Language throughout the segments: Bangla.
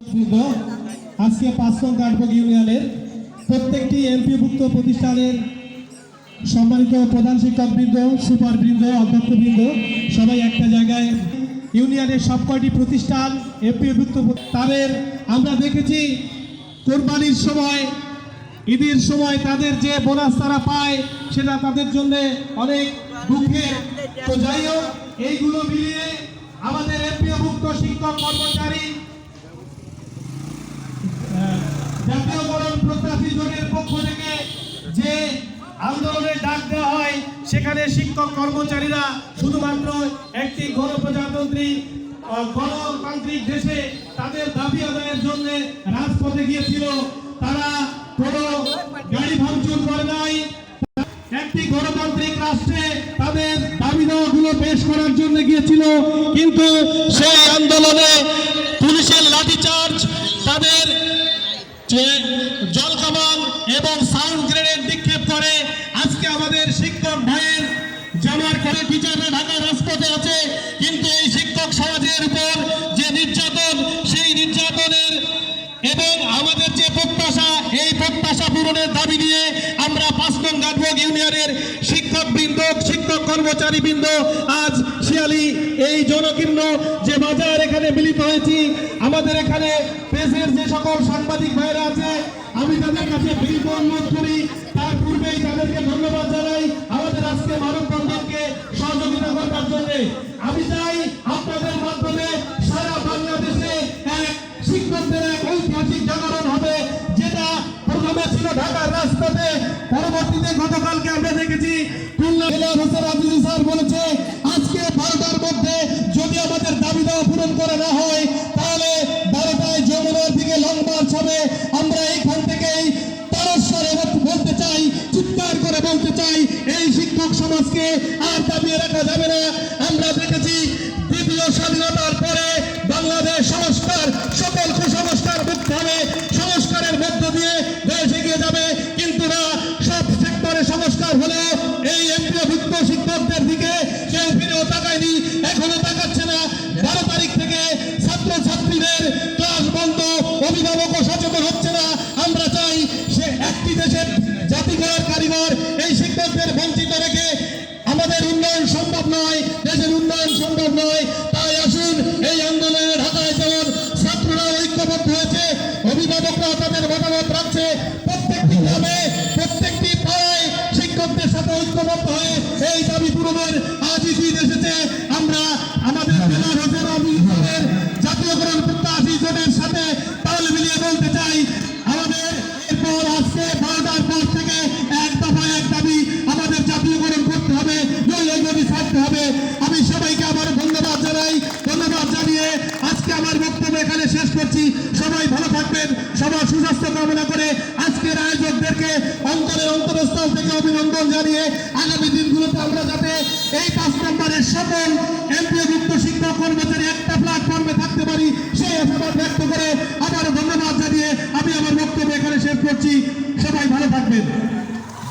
আজকে ৫ নং কাঠবাগ ইউনিয়নের প্রত্যেকটি এমপিভুক্ত প্রতিষ্ঠানের সম্মানিত প্রধান শিক্ষকবৃন্দ, সুপারবৃন্দ, অধ্যক্ষবৃন্দ সবাই একটা জায়গায় ইউনিয়নের সবকটি প্রতিষ্ঠান এমপিভুক্ত তাদের আমরা দেখেছি কোরবানির সময়, ঈদের সময় তাদের যে বোনাস তারা পায় সেটা তাদের জন্য অনেক দুঃখের। তো যাই হোক, এইগুলো মিলিয়ে আমাদের এমপিভুক্ত শিক্ষক কর্মচারী জাতীয়করণ প্রত্যাশী জোটের পক্ষ থেকে যে আন্দোলনের ডাক দেওয়া হয়, সেখানে শিক্ষক কর্মচারীরা শুধুমাত্র একটি গণতান্ত্রিক দেশে তাদের দাবি আদায়ের জন্য রাজপথে গিয়েছিল। তারা কোনো গাড়ি ভাঙচুর করে নাই, একটি গণতান্ত্রিক রাষ্ট্রে তাদের দাবি দাওয়াগুলো পেশ করার জন্য গিয়েছিল। কিন্তু সেই আন্দোলনে পুলিশের লাঠিচার্জ, তাদের জলকামান এবং সাউন্ড গ্রেনেড নিক্ষেপ করে আজকে আমাদের শিক্ষক ভাইয়ের জামার করে টিচাররা ঢাকার রাজপথে আছে। কিন্তু এই শিক্ষক সমাজের উপর যে নির্যাতন, সেই নির্যাতনের এবং আমাদের যে প্রত্যাশা, এই প্রত্যাশা পূরণের দাবি নিয়ে আমরা ৫ নং কাঠবাগ ইউনিয়নের শিক্ষকবৃন্দ, শিক্ষক কর্মচারীবৃন্দ আজ শিয়ালি এই জনকীর্ণ যে বাজার এখানে মিলিত হয়েছি। আমাদের এখানে প্রেসের যে সকল সাংবাদিক ভাইরা আছে, আমি তাদের কাছে বিনীত অনুরোধ করি, তার পূর্বেই তাদেরকে ধন্যবাদ জানাই আমাদের আজকে মানববন্ধনকে সহযোগিতা করার জন্য। আমি চাই আপনাদের মাধ্যমে সারা বাংলাদেশে এক শিক্ষকদের এক ঐতিহাসিক জাগরণ হবে, যেটা প্রথমে ছিল ঢাকার রাজপথে, পরবর্তীতে গতকালকে আমরা দেখেছি খুলনা জেলার হোসেন আজিজি স্যার বলেছে আজকে 12টার মধ্যে যদি আমাদের দাবি দেওয়া পূরণ করা না হয় তাহলে 12টায় যমুনার দিকে লং মার্চ হবে। আমরা এইখান থেকেই তারস্বরে বলতে চাই, চিৎকার করে বলতে চাই, এই শিক্ষক সমাজকে আর দাবিয়ে রাখা যাবে না। আমরা দেখেছি দ্বিতীয় স্বাধীনতার পরে বাংলাদেশ সংস্কার, সকল কুসংস্কার মুক্ত হবে, সংস্কারের মধ্য দিয়ে দেশ এগিয়ে যাবে। কিন্তু না, সব সেক্টরে সংস্কার হলে এই এমপিভুক্ত শিক্ষকদের দিকে কেউ ফিরেও তাকায়নি, এখনো তাকাচ্ছে না। 12 তারিখ থেকে ছাত্রছাত্রীদের ক্লাস বন্ধ, অভিভাবকও সচেতন হচ্ছে না। আমরা চাই সে একটি দেশের জাতিগর কারিগর এই শিক্ষকদের বঞ্চিত রেখে আমাদের উন্নয়ন সম্ভব নয়, দেশের উন্নয়ন সম্ভব নয়। তাই আসুন এই আন্দোলনে ঢাকায় যেমন ছাত্ররা ঐক্যবদ্ধ হয়েছে, অভিভাবকরা তাদের মতামত রাখছে, প্রত্যেকটি গ্রামে প্রত্যেকটি পাড়ায় শিক্ষকদের সাথে ঐক্যবদ্ধ হয়ে এই দাবি পূরণের আজই দিন এসেছে। আমরা আমাদের জেলার হোসেন আজিজের জাতীয়করণ প্রত্যাশী জোটের সাথে তাল মিলিয়ে বলতে চাই, আমাদের এরপর আজকে 12টার পর থেকে এক দফায় এক দাবি আমাদের জাতীয়করণ করতে হবে, নইলে নদী ছাড়তে হবে। আমি সবাইকে আবার ধন্যবাদ জানাই। ধন্যবাদ জানিয়ে আজকে আমার বক্তব্য এখানে শেষ করছি। সবাই ভালো থাকবেন, সবার সুস্বাস্থ্য কামনা করে আজকের আয়োজকদেরকে অন্তরের অন্তরস্থল থেকে অভিনন্দন জানিয়ে আগামী দিনগুলোতে আমরা যাতে এই 5 নম্বরের সকল এমপিভুক্ত শিক্ষক কর্মচারী একটা প্ল্যাটফর্মে থাকতে পারি, সেই আশাবাদ ব্যক্ত করে আবার ধন্যবাদ জানিয়ে আমি আমার বক্তব্য এখানে শেষ করছি। সবাই ভালো থাকবেন।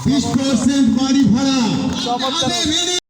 20% বাড়ি ভাড়া